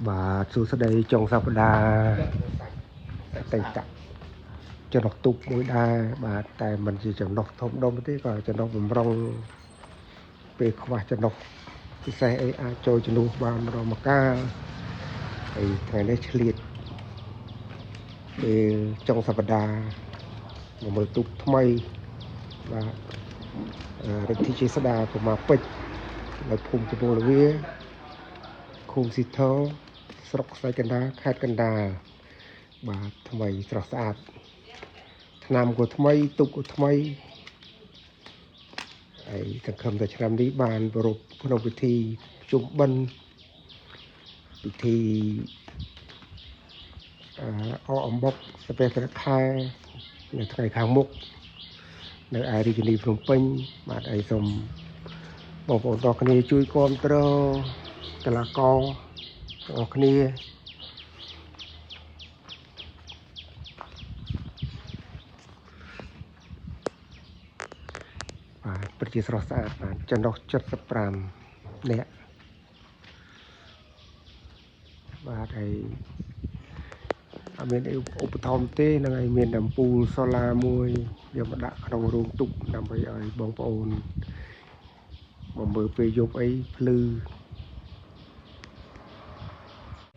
បាទសួស្តីចុងសប្តាហ៍តេតៈចំណុះទុកមួយដែរបាទតែមិនជាចំណុះធំដុំទេក៏ចំណុះបំរុងពេលខ្វះចំណុះពិសេសអីអាចចូលជំនួសបានរមកាលហើយថ្ងៃនេះឆ្លៀតពេលចុងសប្តាហ៍មកមើលទុកថ្មីបាទរិទ្ធីជាស្ដាប្រមាពេជ្រនៅភូមិកំពង់លាវាឃុំស៊ីធោស្រុកស្វាយកណ្ដាលខេត្តកណ្ដាលបាទថ្មីស្រស់ស្អាតថ្នាំក៏ថ្មីទុកក៏ថ្មីហើយសង្ឃឹមថាឆ្នាំនេះបានប្រពក្នុងពិធីជុំបិណ្ឌពិធីអអំបុកសាពះព្រះខែនៅថ្ងៃខាងមុខនៅឯរាជធានីភ្នំពេញបាទហើយសូមបងប្អូនទាំងគ្នាជួយគាំទ្រកីឡាករទាំងអស់គ្នាបាទពិតជាស្រស់ស្អាតបាទចំណុះ75នាក់បាទហើយអត់មានឧបត្ថម្ភទេនឹងឲ្យមានដំពូលសូឡាមួយយកមកដាក់ក្នុងរោងទុកដើម្បីឲ្យបងប្អូនមកមើលពេលយប់អីភ្លឺ